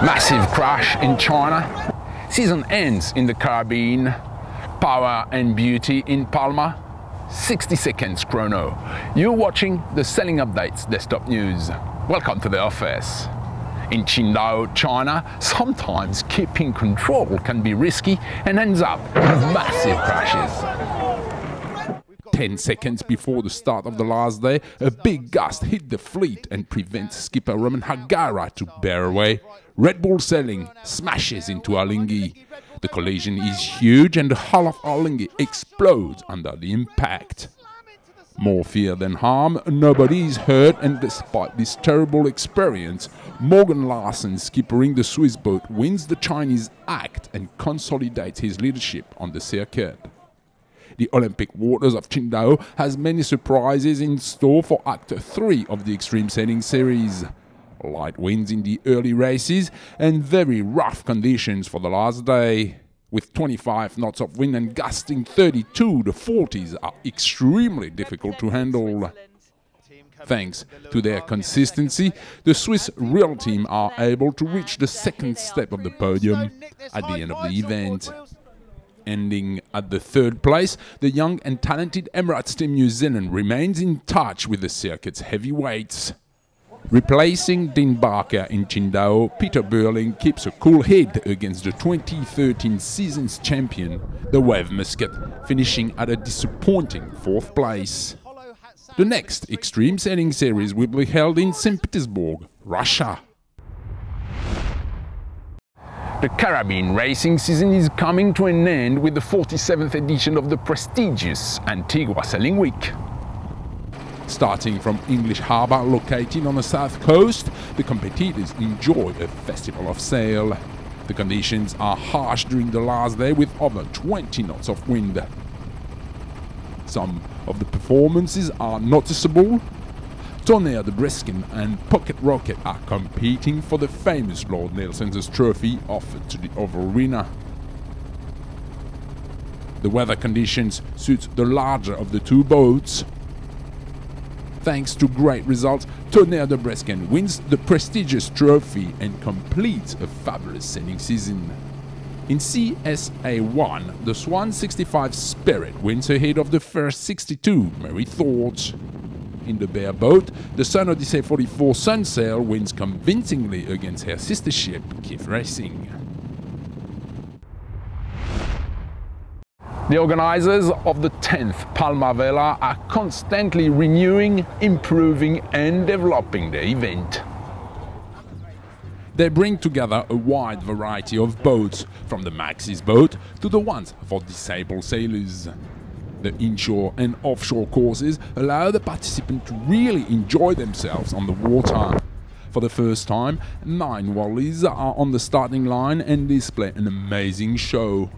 Massive crash in China. Season ends in the Caribbean. Power and beauty in Palma. 60 seconds chrono. You're watching the Selling Updates Destopnews. Welcome to the office. In Qingdao, China, sometimes keeping control can be risky and ends up with massive crashes. 10 seconds before the start of the last day, a big gust hit the fleet and prevents skipper Roman Hagara to bear away. Red Bull sailing smashes into Alinghi. The collision is huge and the hull of Alinghi explodes under the impact. More fear than harm, nobody is hurt, and despite this terrible experience, Morgan Larsen, skippering the Swiss boat, wins the Chinese act and consolidates his leadership on the circuit. The Olympic waters of Qingdao has many surprises in store for Act 3 of the Extreme Sailing Series. Light winds in the early races and very rough conditions for the last day. With 25 knots of wind and gusting 32, the 40s are extremely difficult to handle. Thanks to their consistency, the Swiss real team are able to reach the second step of the podium at the end of the event. Ending at the third place, the young and talented Emirates Team New Zealand remains in touch with the circuit's heavyweights. Replacing Dean Barker in Qingdao, Peter Burling keeps a cool head against the 2013 season's champion, the Wave Musket, finishing at a disappointing 4th place. The next Extreme Sailing Series will be held in St. Petersburg, Russia. The Caribbean racing season is coming to an end with the 47th edition of the prestigious Antigua Sailing Week. Starting from English Harbour, located on the south coast, the competitors enjoy a festival of sail. The conditions are harsh during the last day with over 20 knots of wind. Some of the performances are noticeable. Tonnerre de Bresken and Pocket Rocket are competing for the famous Lord Nelson's trophy offered to the Oval Arena. The weather conditions suit the larger of the two boats. Thanks to great results, Tonnerre de Bresken wins the prestigious trophy and completes a fabulous sailing season. In CSA1, the Swan 65 Spirit wins ahead of the first 62 Merry Thoughts. In the bare boat, the Sun Odyssey 44 Sunsail wins convincingly against her sister ship, Kif Racing. The organizers of the 10th Palma Vela are constantly renewing, improving and developing the event. They bring together a wide variety of boats, from the Maxis boat to the ones for disabled sailors. The inshore and offshore courses allow the participants to really enjoy themselves on the water. For the first time, 9 Wallies are on the starting line and display an amazing show.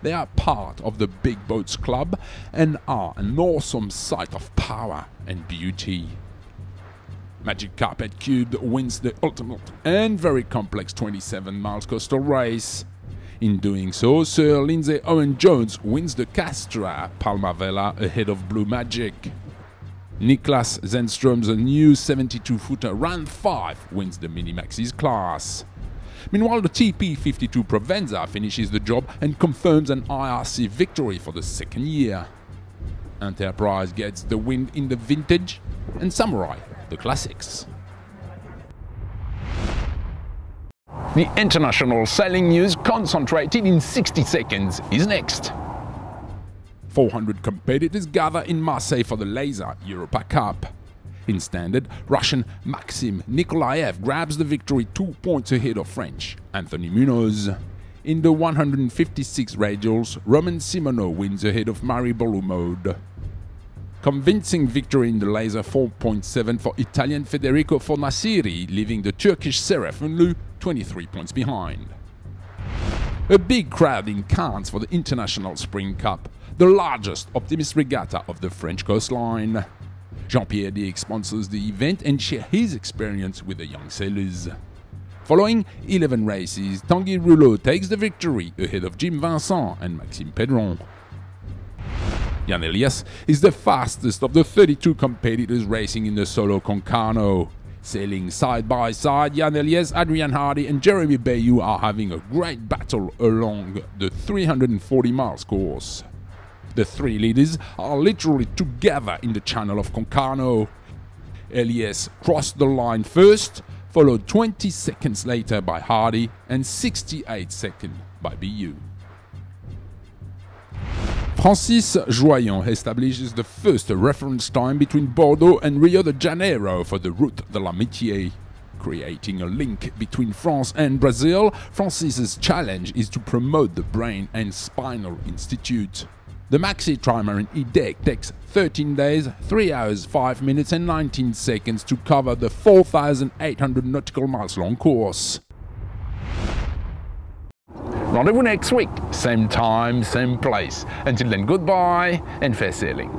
They are part of the Big Boats Club and are an awesome sight of power and beauty. Magic Carpet Cube wins the ultimate and very complex 27 miles coastal race. In doing so, Sir Lindsay Owen-Jones wins the Castra Palma Vela ahead of Blue Magic. Niklas Zenström's new 72-footer Round 5 wins the Mini-Maxis class. Meanwhile, the TP52 Provenza finishes the job and confirms an IRC victory for the second year. Enterprise gets the win in the Vintage and Samurai the Classics. The international sailing news concentrated in 60 seconds is next. 400 competitors gather in Marseille for the Laser Europa Cup. In standard, Russian Maxim Nikolaev grabs the victory 2 points ahead of French Anthony Munoz. In the 156 radials, Roman Simoneau wins ahead of Mari Bolumode. Convincing victory in the Laser 4.7 for Italian Federico Fornacieri, leaving the Turkish Seref Unlu 23 points behind. A big crowd in Cannes for the International Spring Cup, the largest optimist regatta of the French coastline. Jean-Pierre Dick sponsors the event and shares his experience with the young sailors. Following 11 races, Tanguy Rouleau takes the victory ahead of Jim Vincent and Maxime Pedron. Jan Elias is the fastest of the 32 competitors racing in the solo Concarneau. Sailing side by side, Jan Eliès, Adrian Hardy and Jeremy Bayou are having a great battle along the 340 miles course. The three leaders are literally together in the channel of Concarneau. Eliès crossed the line first, followed 20 seconds later by Hardy and 68 seconds by Bayou. Francis Joyon establishes the first reference time between Bordeaux and Rio de Janeiro for the Route de l'Amitié. Creating a link between France and Brazil, Francis's challenge is to promote the Brain and Spinal Institute. The maxi trimaran E-Deck takes 13 days, 3 hours, 5 minutes and 19 seconds to cover the 4,800 nautical miles long course. Rendezvous next week, same time, same place. Until then, goodbye and fair sailing.